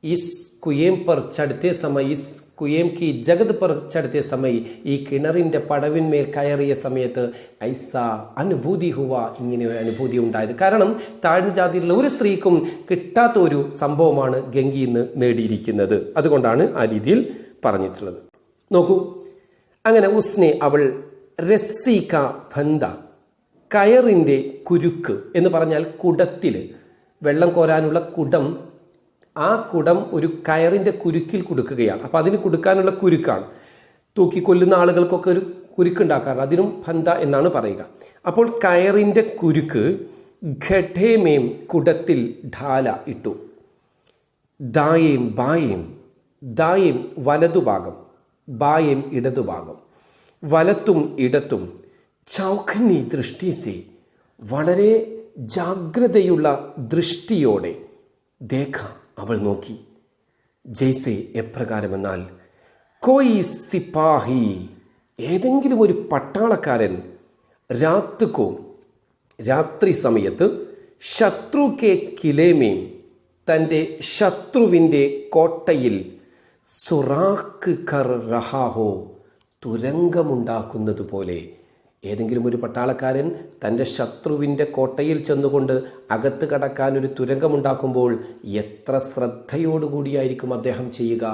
ഇസ് കുയേം പർ ചടുത്തെ സമയ, ഇസ് കുയേം കി ജഗത് പർ ചടുത്തെ സമയ, ഈ കിണറിൻ്റെ പടവിന്മേൽ കയറിയ സമയത്ത് ഐസ അനുഭൂതി ഹുവ, ഇങ്ങനെ ഒരു അനുഭൂതി ഉണ്ടായത്. കാരണം താഴ്ന്ന ജാതിയിലുള്ള ഒരു സ്ത്രീക്കും കിട്ടാത്ത ഒരു സംഭവമാണ് ഗംഗി ഇന്ന് നേടിയിരിക്കുന്നത്. അതുകൊണ്ടാണ് ആ രീതിയിൽ പറഞ്ഞിട്ടുള്ളത്. നോക്കൂ, അങ്ങനെ ഉസ്നെ അവൾ രസ്സിക ബന്ധ, കയറിൻ്റെ കുരുക്ക് എന്ന് പറഞ്ഞാൽ കുടത്തിൽ വെള്ളം കോരാനുള്ള കുടം, ആ കുടം ഒരു കയറിൻ്റെ കുരുക്കിൽ കൊടുക്കുകയാണ്. അപ്പോൾ അതിന് കൊടുക്കാനുള്ള കുരുക്കാണ്. തൂക്കിക്കൊല്ലുന്ന ആളുകൾക്കൊക്കെ ഒരു കുരുക്കുണ്ടാക്കാറ്, അതിനും ബന്ധ എന്നാണ് പറയുക. അപ്പോൾ കയറിൻ്റെ കുരുക്ക് ഘടേമേം, കുടത്തിൽ ഢാല ഇട്ടു. ദായേം ബായേം, ദായേം വലതുഭാഗം, ബായേം ഇടതുഭാഗം, വലത്തും ഇടത്തും, ചൗഖനി ദൃഷ്ടിസെ, വളരെ ജാഗ്രതയുള്ള ദൃഷ്ടിയോടെ, ദേഖ, അവൾ നോക്കി, ജയ്സെ, എപ്രകാരമെന്നാൽ കോയി സിപ്പാഹി, ഏതെങ്കിലും ഒരു പട്ടാളക്കാരൻ, രാത്തുക്കോ, രാത്രി സമയത്ത്, ശത്രു കെ കിലേമേം, തൻ്റെ ശത്രുവിൻ്റെ കോട്ടയിൽ, സുറാക്ക് കർ റഹാഹോ, തുരങ്കമുണ്ടാക്കുന്നത് പോലെ. ഏതെങ്കിലും ഒരു പട്ടാളക്കാരൻ തൻ്റെ ശത്രുവിൻ്റെ കോട്ടയിൽ ചെന്നുകൊണ്ട് അകത്ത് കടക്കാൻ ഒരു തുരങ്കമുണ്ടാക്കുമ്പോൾ എത്ര ശ്രദ്ധയോടുകൂടിയായിരിക്കും അദ്ദേഹം ചെയ്യുക.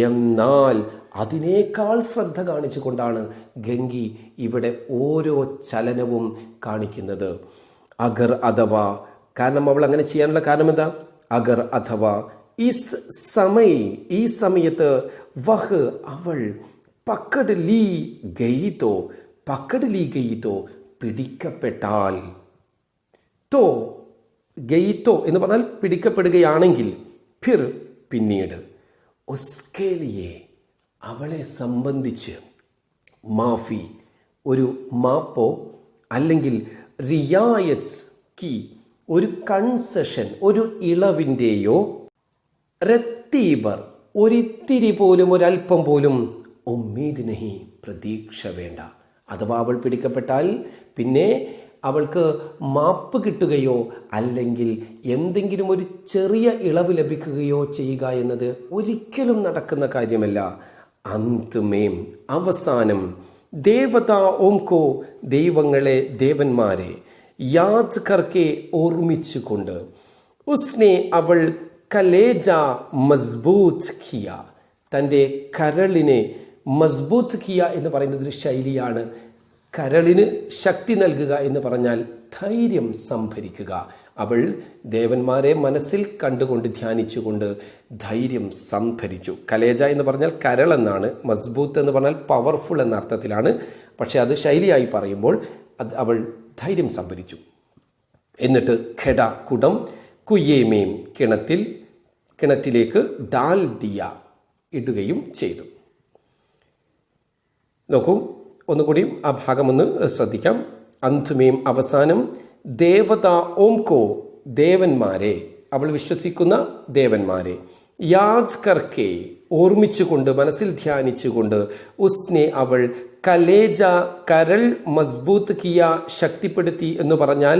എന്നാൽ അതിനേക്കാൾ ശ്രദ്ധ കാണിച്ചുകൊണ്ടാണ് ഗംഗി ഇവിടെ ഓരോ ചലനവും കാണിക്കുന്നത്. അഗർ അഥവാ, കാരണം അവൾ അങ്ങനെ ചെയ്യാനുള്ള കാരണം എന്താ? അഗർ അഥവാ ഇസ് സമയ, ഈ സമയത്ത്, വഹ് അവൾ, പക്കഡ് ലീ ഗയിത്തോ, പക്കഡ് ലീ ഗയിത്തോ, പിടിക്കപ്പെട്ടാൽ, തോ ഗയിത്തോ എന്ന് പറഞ്ഞാൽ പിടിക്കപ്പെടുകയാണെങ്കിൽ, ഫിർ പിന്നീട്, ഉസ്കേലിയെ അവളെ സംബന്ധിച്ച്, മാഫി ഒരു മാപ്പോ അല്ലെങ്കിൽ റിയായത്ത് കി ഒരു കൺസെഷൻ ഒരു ഇളവിൻ്റെയോ, രത്തീബർ ഒരിത്തിരി പോലും ഒരൽപ്പം പോലും, ഉമ്മീദ് നഹി പ്രതീക്ഷ വേണ്ട. അഥവാ അവൾ പിടിക്കപ്പെട്ടാൽ പിന്നെ അവൾക്ക് മാപ്പ് കിട്ടുകയോ അല്ലെങ്കിൽ എന്തെങ്കിലും ഒരു ചെറിയ ഇളവ് ലഭിക്കുകയോ ചെയ്യുക എന്നത് ഒരിക്കലും നടക്കുന്ന കാര്യമല്ല. അന്ത്മേം അവസാനം, ദേവത ഓംകോ ദൈവങ്ങളെ ദേവന്മാരെ, യാദ് കർക്കെ ഓർമ്മിച്ചുകൊണ്ട്, ഉസ്നെ അവൾ കലേജ മസ്ബൂത്ത് കിയ, തൻ്റെ കരളിനെ മസ്ബൂത്ത് കിയ എന്ന് പറയുന്നത് ഒരു ശൈലിയാണ്. കരളിന് ശക്തി നൽകുക എന്ന് പറഞ്ഞാൽ ധൈര്യം സംഭരിക്കുക. അവൾ ദേവന്മാരെ മനസ്സിൽ കണ്ടുകൊണ്ട് ധ്യാനിച്ചുകൊണ്ട് ധൈര്യം സംഭരിച്ചു. കലേജ എന്ന് പറഞ്ഞാൽ കരൾ എന്നാണ്, മസ്ബൂത്ത് എന്ന് പറഞ്ഞാൽ പവർഫുൾ എന്ന അർത്ഥത്തിലാണ്. പക്ഷെ അത് ശൈലിയായി പറയുമ്പോൾ അവൾ ധൈര്യം സംഭരിച്ചു. എന്നിട്ട് ഖെഡ കുടം, കുയ്യേമേം കിണറ്റിലേക്ക് ഡാൽ ദിയ ഇടുകയും ചെയ്തു. നോക്കൂ, ഒന്നുകൂടി ആ ഭാഗം ഒന്ന് ശ്രദ്ധിക്കാം. അന്ത്മേം അവസാനം ദേവത ഓംകോ, ദേവന്മാരെ, അവൾ വിശ്വസിക്കുന്ന ദേവന്മാരെ, യാദ് കർക്കെ, ഓർമ്മിച്ചുകൊണ്ട്, മനസ്സിൽ ധ്യാനിച്ചുകൊണ്ട്, ഉസ്നെ അവൾ, കലേജ കരൾ, മസ്ബൂത്ത് കിയ ശക്തിപ്പെടുത്തി എന്ന് പറഞ്ഞാൽ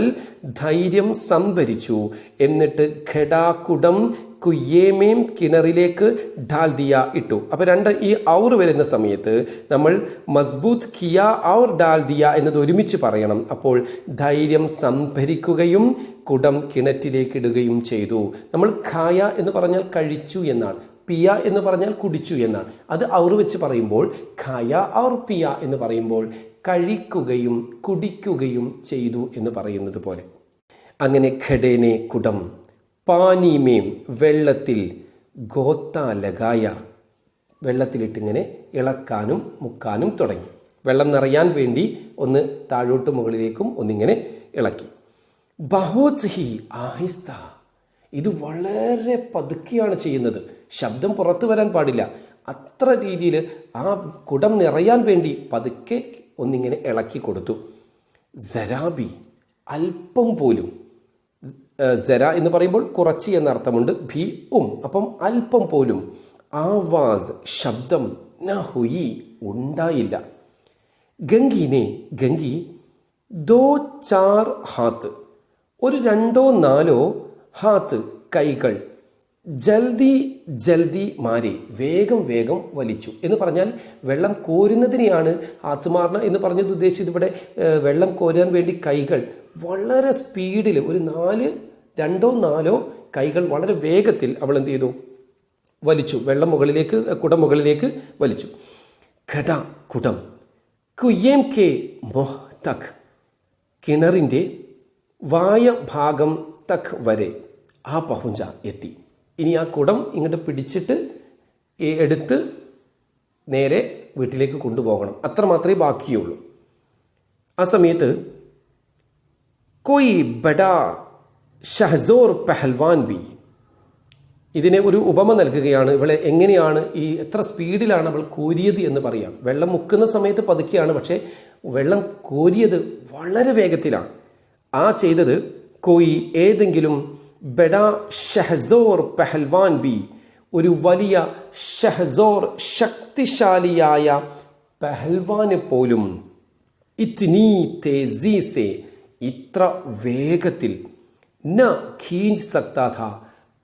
ധൈര്യം സംഭരിച്ചു, എന്നിട്ട് ഘടാകുടം കുയ്യേമേം കിണറിലേക്ക് ഡാൽദിയ ഇട്ടു. അപ്പോൾ രണ്ട് ഈ ഔർ വരുന്ന സമയത്ത് നമ്മൾ മസ്ബൂത്ത് കിയ ഔർ ഡാൽദിയ എന്നത് ഒരുമിച്ച് പറയണം. അപ്പോൾ ധൈര്യം സംഭരിക്കുകയും കുടം കിണറ്റിലേക്ക് ഇടുകയും ചെയ്തു. നമ്മൾ ഖായ എന്ന് പറഞ്ഞാൽ കഴിച്ചു എന്നാണ്, പിയ എന്ന് പറഞ്ഞാൽ കുടിച്ചു എന്നാണ്. അത് ഔർ വെച്ച് പറയുമ്പോൾ ഖായ ഔർ പിയ എന്ന് പറയുമ്പോൾ കഴിക്കുകയും കുടിക്കുകയും ചെയ്തു എന്ന് പറയുന്നത് പോലെ. അങ്ങനെ ഖഡേനെ കുടം, പാനീമേം വെള്ളത്തിൽ, ഗോത്ത ലഗായ വെള്ളത്തിലിട്ടിങ്ങനെ ഇളക്കാനും മുക്കാനും തുടങ്ങി. വെള്ളം നിറയാൻ വേണ്ടി ഒന്ന് താഴോട്ട് മുകളിലേക്കും ഒന്നിങ്ങനെ ഇളക്കി. ബഹോത് ഹി ആഹിസ്ത, ഇത് വളരെ പതുക്കെയാണ് ചെയ്യുന്നത്, ശബ്ദം പുറത്തു വരാൻ പാടില്ല. അത്ര രീതിയിൽ ആ കുടം നിറയാൻ വേണ്ടി പതുക്കെ ഒന്നിങ്ങനെ ഇളക്കി കൊടുത്തു. സരാബി, അല്പം പോലും. സര എന്ന് പറയുമ്പോൾ കുറച്ച് എന്നർത്ഥമുണ്ട്, ഭി അപ്പം അല്പം പോലും. ആവാസ്, ശബ്ദം, നഹുയി, ഉണ്ടായില്ല. ഗംഗീനെ, ഗംഗി, ദോ ചാർ ഹാത്ത്, ഒരു 2-4 ഹാത്ത് കൈകൾ, ജൽദി ജൽദി മാരി, വേഗം വേഗം വലിച്ചു എന്ന് പറഞ്ഞാൽ വെള്ളം കോരുന്നതിനെയാണ് ഹാത്തുമാർണ എന്ന് പറഞ്ഞത് ഉദ്ദേശിച്ചത്. ഇവിടെ വെള്ളം കോരാൻ വേണ്ടി കൈകൾ വളരെ സ്പീഡിൽ, ഒരു 2-4 കൈകൾ വളരെ വേഗത്തിൽ അവൾ എന്ത് ചെയ്തു, വലിച്ചു. വെള്ളം മുകളിലേക്ക്, കുടം മുകളിലേക്ക് വലിച്ചു. ഘട, കുടം, കുയ്യേം കെ മൊഹ് തക്, കിണറിൻ്റെ വായ ഭാഗം തക് വരെ, ആ പഹുഞ്ച എത്തി. ഇനി ആ കുടം ഇങ്ങോട്ട് പിടിച്ചിട്ട് എടുത്ത് നേരെ വീട്ടിലേക്ക് കൊണ്ടുപോകണം, അത്ര മാത്രമേ ബാക്കിയുള്ളൂ. ആ സമയത്ത് കോയി ബഡാ ഷഹസോർ പെഹൽവാൻ ബി, ഇതിനെ ഒരു ഉപമ നൽകുകയാണ്. ഇവളെ എങ്ങനെയാണ് എത്ര സ്പീഡിലാണ് അവൾ കോരിയത് എന്ന് പറയാം. വെള്ളം മുക്കുന്ന സമയത്ത് പതുക്കെയാണ്, പക്ഷേ വെള്ളം കോരിയത് വളരെ വേഗത്തിലാണ്. ആ ചെയ്തത് കോയി ഏതെങ്കിലും ബഡാ ഷഹസോർ പെഹൽവാൻ ബി, ഒരു വലിയ ഷഹസോർ ശക്തിശാലിയായ പെഹൽവാന് പോലും ഇത്നി തേസി സെ, ഇത്ര വേഗത്തിൽ, ന ഖീഞ്ച് സക്താ ഥാ,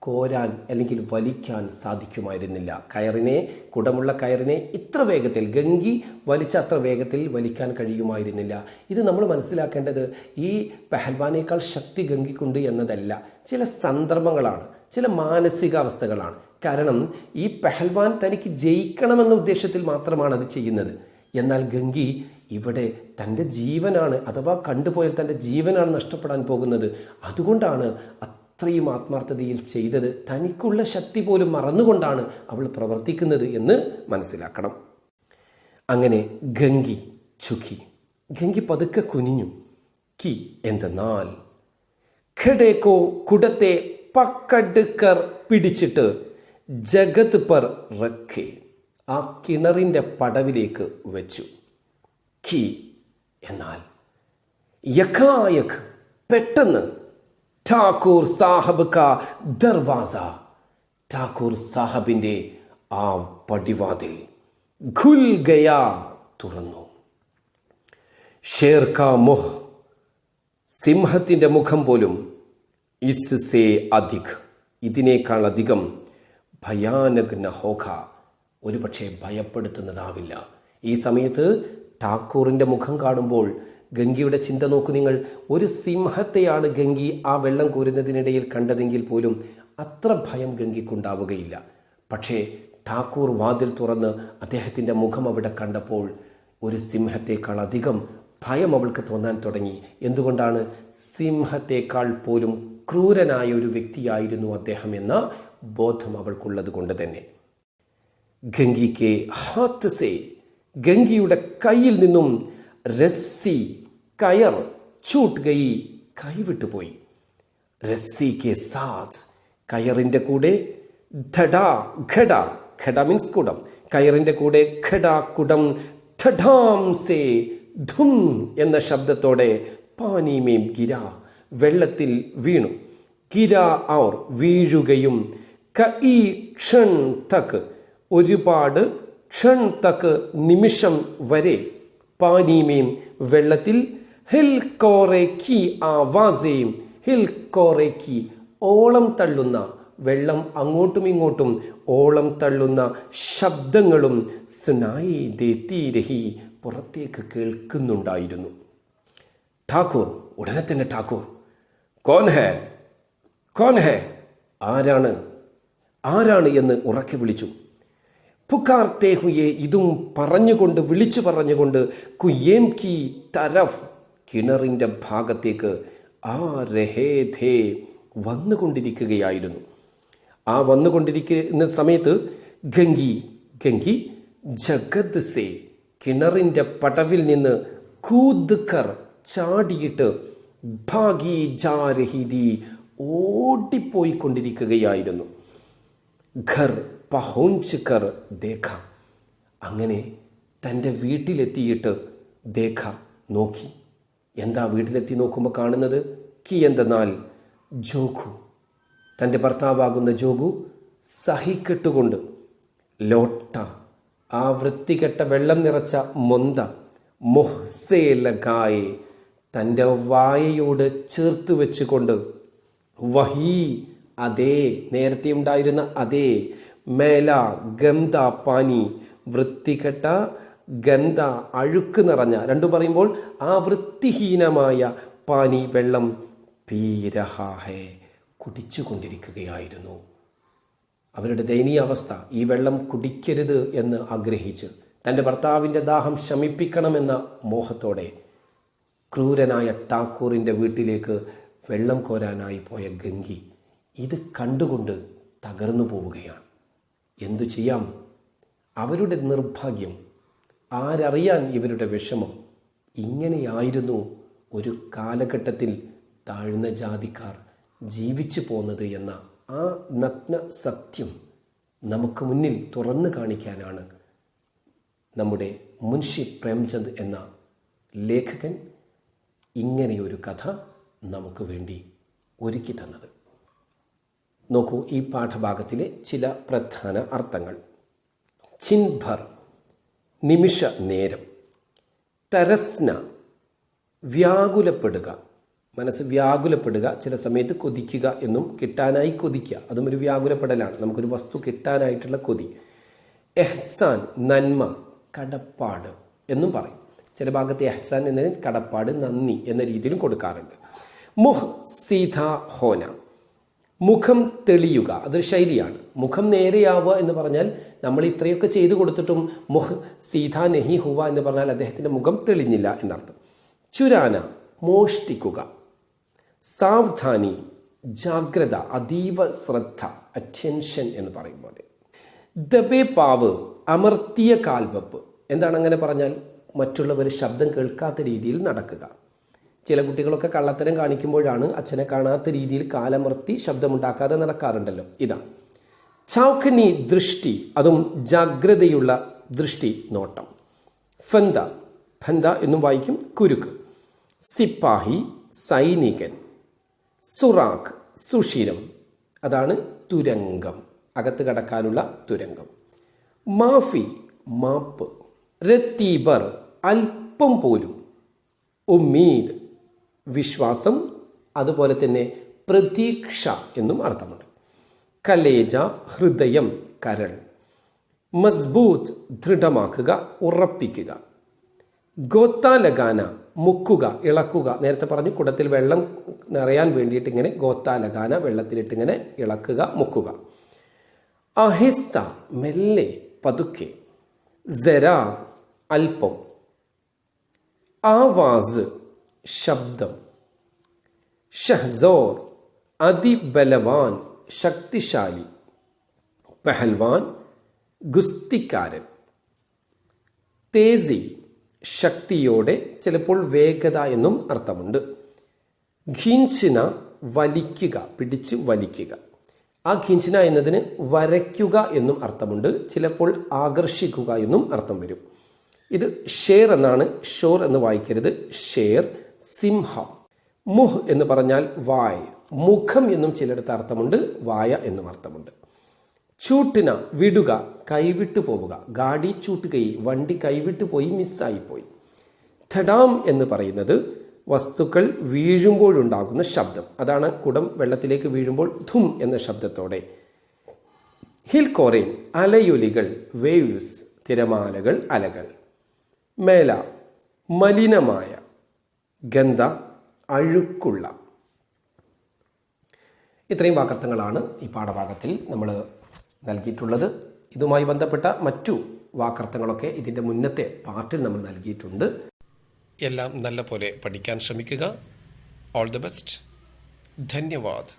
കോരാൻ അല്ലെങ്കിൽ വലിക്കാൻ സാധിക്കുമായിരുന്നില്ല. കയറിനെ, കുടമുള്ള കയറിനെ ഇത്ര വേഗത്തിൽ, ഗംഗി വലിച്ച അത്ര വേഗത്തിൽ വലിക്കാൻ കഴിയുമായിരുന്നില്ല. ഇത് നമ്മൾ മനസ്സിലാക്കേണ്ടത് ഈ പെഹൽവാനേക്കാൾ ശക്തി ഗംഗിക്കുണ്ട് എന്നതല്ല, ചില സന്ദർഭങ്ങളാണ്, ചില മാനസികാവസ്ഥകളാണ്. കാരണം ഈ പെഹൽവാൻ തനിക്ക് ജയിക്കണമെന്ന ഉദ്ദേശത്തിൽ മാത്രമാണ് അത് ചെയ്യുന്നത്. എന്നാൽ ഗംഗി ഇവിടെ തൻ്റെ ജീവനാണ്, അഥവാ കണ്ടുപോയാൽ തൻ്റെ ജീവനാണ് നഷ്ടപ്പെടാൻ പോകുന്നത്. അതുകൊണ്ടാണ് അത്രയും ആത്മാർത്ഥതയിൽ ചെയ്തത്. തനിക്കുള്ള ശക്തി പോലും മറന്നുകൊണ്ടാണ് അവൾ പ്രവർത്തിക്കുന്നത് എന്ന് മനസ്സിലാക്കണം. അങ്ങനെ ഗംഗി ചുഖി, ഗംഗി പതുക്കെ കുനിഞ്ഞു. കി എന്തെന്നാൽ ഖഡേക്കോ, കുടത്തെ, പക്കടുക്കർ പിടിച്ചിട്ട്, ജഗത് പർ റഖേ, ആ കിണറിൻ്റെ പടവിലേക്ക് വെച്ചു. കി എന്നാൽ യഖായഖ്, പെട്ടെന്ന്, ഠാക്കൂർ സാഹബ് കാ ദർവാസ, ഠാക്കൂർ സാഹബിൻ്റെ ആ പടിവാതിൽ ഖുൽ ഗയാ, തുറന്നു. ഷേർ കാ മുഹ്, സിംഹത്തിൻ്റെ മുഖം പോലും, ഇസ് സേ അധിക്, ഇതിനേക്കാൾ അധികം, ഭയാനക് ന ഹോഖ, ഒരുപക്ഷെ ഭയപ്പെടുത്തുന്നതാവില്ല. ഈ സമയത്ത് ഠാക്കൂറിൻ്റെ മുഖം കാണുമ്പോൾ ഗംഗിയുടെ ചിന്ത നോക്കൂ നിങ്ങൾ. ഒരു സിംഹത്തെയാണ് ഗംഗി ആ വെള്ളം കോരുന്നതിനിടയിൽ കണ്ടതെങ്കിൽ പോലും അത്ര ഭയം ഗംഗിക്കുണ്ടാവുകയില്ല. പക്ഷേ ഠാക്കൂർ വാതിൽ തുറന്ന് അദ്ദേഹത്തിൻ്റെ മുഖം അവിടെ കണ്ടപ്പോൾ ഒരു സിംഹത്തേക്കാൾ അധികം ഭയം അവൾക്ക് തോന്നാൻ തുടങ്ങി. എന്തുകൊണ്ടാണ്? സിംഹത്തേക്കാൾ പോലും ക്രൂരനായ ഒരു വ്യക്തിയായിരുന്നു അദ്ദേഹം എന്ന ബോധം അവൾക്കുള്ളത് കൊണ്ട് തന്നെ. ഗംഗിക്ക് ഹാത്ത് സേ, ഗംഗിയുടെ കയ്യിൽ നിന്നും, രസ്സി, കയർ, ചൂട്ട് ഗയി, കൈവിട്ടുപോയി. രസ്സി കെ സാത്ത്, കയറിൻ്റെ കൂടെ, ധഡ ഘട, ഘട മീൻസ് കുടം, കയറിൻ്റെ കൂടെ ഘട കുടം, ഠഠാം സേ ധും എന്ന ശബ്ദത്തോടെ പാനീമേം ഗിര വെള്ളത്തിൽ വീണു. ഗിര ഔർ വീഴുകയും, കഇ ക്ഷൺ തക് ഒരുപാട്, ക്ഷൺ തക് നിമിഷം വരെ, പാനീമേം വെള്ളത്തിൽ, ഹിൽ കോറെ കി ആവാസേം, ഹിൽ കോറെ കി ഓളം തള്ളുന്ന, വെള്ളം അങ്ങോട്ടും ഇങ്ങോട്ടും ഓളം തള്ളുന്ന ശബ്ദങ്ങളും സുനായി ദേത്തി രഹി പുറത്തേക്ക് കേൾക്കുന്നുണ്ടായിരുന്നു. ഠാക്കൂർ ഉടനെ തന്നെ ഠാക്കൂർ കോൻ ഹേ കോൻ ഹേ ആരാണ് ആരാണ് എന്ന് ഉറക്കെ വിളിച്ചു. പുക്കാർത്തേ ഹുയെ ഇതും പറഞ്ഞുകൊണ്ട് വിളിച്ചു പറഞ്ഞുകൊണ്ട് കുയേം കി തരഫ് കിണറിൻ്റെ ഭാഗത്തേക്ക് ആ രഹേ ധേ വന്നുകൊണ്ടിരിക്കുകയായിരുന്നു. ആ വന്നുകൊണ്ടിരിക്കുന്ന സമയത്ത് ഗംഗി ഗംഗി ജഗത് സേ കിണറിൻ്റെ പടവിൽ നിന്ന് കൂദ് കർ ചാടിയിട്ട് ഭാഗി ജാരഹിദി ഓടിപ്പോയിക്കൊണ്ടിരിക്കുകയായിരുന്നു. ഘർ പഹോഞ്ച് കർ ദേഖ അങ്ങനെ തൻ്റെ വീട്ടിലെത്തിയിട്ട് ദേഖ നോക്കി. എന്താ വീട്ടിലെത്തി നോക്കുമ്പോൾ കാണുന്നത്? കി എന്തെന്നാൽ ജോഗു തൻ്റെ ഭർത്താവാകുന്ന ജോഗു സഹിക്കെട്ടുകൊണ്ട് ലോട്ട ആ വൃത്തികെട്ട വെള്ളം നിറച്ച മൊന്ത മൊഹ്സേ ലഗായെ തൻ്റെ വായയോട് ചേർത്ത് വെച്ചുകൊണ്ട് വഹി അതേ നേരത്തെ ഉണ്ടായിരുന്ന അതേ മേല ഗന്ധ പാനി വൃത്തികെട്ട ഗന്ധ അഴുക്ക് നിറഞ്ഞ രണ്ടും പറയുമ്പോൾ ആ വൃത്തിഹീനമായ പാനി വെള്ളം പീരഹാഹേ കുടിച്ചുകൊണ്ടിരിക്കുകയായിരുന്നു. അവരുടെ ദയനീയ അവസ്ഥ ഈ വെള്ളം കുടിക്കരുത് എന്ന് ആഗ്രഹിച്ച് തൻ്റെ ഭർത്താവിൻ്റെ ദാഹം ശമിപ്പിക്കണമെന്ന മോഹത്തോടെ ക്രൂരനായ ഠാക്കൂറിൻ്റെ വീട്ടിലേക്ക് വെള്ളം കോരാനായി പോയ ഗംഗി ഇത് കണ്ടുകൊണ്ട് തകർന്നു പോവുകയാണ്. എന്തു ചെയ്യാം? അവരുടെ നിർഭാഗ്യം, ആരറിയാൻ ഇവരുടെ വിഷമം. ഇങ്ങനെയായിരുന്നു ഒരു കാലഘട്ടത്തിൽ താഴ്ന്ന ജാതിക്കാർ ജീവിച്ചു പോന്നത് എന്ന ആ നഗ്ന സത്യം നമുക്ക് മുന്നിൽ തുറന്നു കാണിക്കാനാണ് നമ്മുടെ മുൻഷി പ്രേംചന്ദ് എന്ന ലേഖകൻ ഇങ്ങനെയൊരു കഥ നമുക്ക് വേണ്ടി ഒരുക്കി തന്നത്. നോക്കൂ ഈ പാഠഭാഗത്തിലെ ചില പ്രധാന അർത്ഥങ്ങൾ. ചിൻഭർ നിമിഷ നേരം, തരസ്ന വ്യാകുലപ്പെടുക, മനസ്സ് വ്യാകുലപ്പെടുക, ചില സമയത്ത് കൊതിക്കുക എന്നും കിട്ടാനായി കൊതിക്കുക, അതും ഒരു വ്യാകുലപ്പെടലാണ്, നമുക്കൊരു വസ്തു കിട്ടാനായിട്ടുള്ള കൊതി. എഹ്സാൻ നന്മ, കടപ്പാട് എന്നും പറയും. ചില ഭാഗത്ത് എഹ്സാൻ എന്നതിന് കടപ്പാട്, നന്ദി എന്ന രീതിയിലും കൊടുക്കാറുണ്ട്. മുഹ് സീധ ഹോന മുഖം തെളിയുക, അതൊരു ശൈലിയാണ്. മുഖം നേരെയാവുക എന്ന് പറഞ്ഞാൽ നമ്മൾ ഇത്രയൊക്കെ ചെയ്തു കൊടുത്തിട്ടും മുഹ് സീധ നെഹി ഹുവ എന്ന് പറഞ്ഞാൽ അദ്ദേഹത്തിൻ്റെ മുഖം തെളിഞ്ഞില്ല എന്നർത്ഥം. ചുരാന മോഷ്ടിക്കുക, സാവധാനി ജാഗ്രത, അതീവ ശ്രദ്ധ, അറ്റൻഷൻ എന്ന് പറയും പോലെ. ദബേ പാവ് അമർത്തിയ കാൽവെപ്പ്, എന്താണ് അങ്ങനെ പറഞ്ഞാൽ മറ്റുള്ളവർ ശബ്ദം കേൾക്കാത്ത രീതിയിൽ നടക്കുക. ചില കുട്ടികളൊക്കെ കള്ളത്തരം കാണിക്കുമ്പോഴാണ് അച്ഛനെ കാണാത്ത രീതിയിൽ കാലമർത്തി ശബ്ദമുണ്ടാക്കാതെ നടക്കാറുണ്ടല്ലോ, ഇതാണ്. ചൗഖനി ദൃഷ്ടി, അതും ജാഗ്രതയുള്ള ദൃഷ്ടി, നോട്ടം. ഫന്ത ഫന്ത എന്നും വായിക്കും, കുരുക്ക്. സിപ്പാഹി സൈനികൻ. സുറാഖ് സുഷിരം, അതാണ് തുരങ്കം, അകത്ത് കടക്കാനുള്ള തുരങ്കം. മാഫി മാപ്പ്. രത്തീബർ അല്പം പോലും. ഉമ്മീദ് വിശ്വാസം, അതുപോലെ തന്നെ പ്രതീക്ഷ എന്നും അർത്ഥമുണ്ട്. കലേജ ഹൃദയം, കരൾ. മസ്ബൂത്ത് ദൃഢമാക്കുക, ഉറപ്പിക്കുക. ഗോത്താലഗാന മുക്കുക, ഇളക്കുക. നേരത്തെ പറഞ്ഞു കുടത്തിൽ വെള്ളം നിറയാൻ വേണ്ടിയിട്ട് ഇങ്ങനെ ഗോത്താലഗാന വെള്ളത്തിലിട്ട് ഇങ്ങനെ ഇളക്കുക, മുക്കുക. അഹിസ്ത മെല്ലെ, പതുക്കെ. ജര അല്പം. ആവാസ് ശബ്ദം. ഷഹ്സോർ അതിബലവാൻ, ശക്തിശാലി. പെഹൽവാൻ ഗുസ്തിക്കാരൻ. തേസി ശക്തിയോടെ, ചിലപ്പോൾ വേഗത എന്നും അർത്ഥമുണ്ട്. ഖീൻചിന വലിക്കുക, പിടിച്ച് വലിക്കുക. ആ ഖീൻചിന എന്നതിന് വരയ്ക്കുക എന്നും അർത്ഥമുണ്ട്, ചിലപ്പോൾ ആകർഷിക്കുക എന്നും അർത്ഥം വരും. ഇത് ഷേർ എന്നാണ്, ഷോർ എന്ന് വായിക്കരുത്. ഷേർ, സിംഹം. മുഹ് എന്ന് പറഞ്ഞാൽ വായ്. മുഖം എന്നും ചിലയിടത്ത് അർത്ഥമുണ്ട്, വായ എന്നും അർത്ഥമുണ്ട്. ചൂട്ടിന, വിടുക, കൈവിട്ടു പോവുക. ഗാഡി ചൂട്ട് കൈ, വണ്ടി കൈവിട്ടു പോയി, മിസ്സായിപ്പോയി. ധഡാം എന്ന് പറയുന്നത് വസ്തുക്കൾ വീഴുമ്പോഴുണ്ടാകുന്ന ശബ്ദം. അതാണ് കുടം വെള്ളത്തിലേക്ക് വീഴുമ്പോൾ ധും എന്ന ശബ്ദത്തോടെ. ഹിൽ കോറേൻ, അലയൊലികൾ, വേവ്സ്, തിരമാലകൾ, അലകൾ. മേല, മലിനമായ, ഗന്ധ, അഴുക്കുള്ള. ഇത്രയും വാക്കർത്ഥങ്ങളാണ് ഈ പാഠഭാഗത്തിൽ നമ്മൾ നൽകിയിട്ടുള്ളത്. ഇതുമായി ബന്ധപ്പെട്ട മറ്റു വാക്കർത്ഥങ്ങളൊക്കെ ഇതിൻ്റെ മുന്നത്തെ പാർട്ടിൽ നമ്മൾ നൽകിയിട്ടുണ്ട്. എല്ലാം നല്ല പോലെ പഠിക്കാൻ ശ്രമിക്കുക. All the best. ധന്യവാദ്.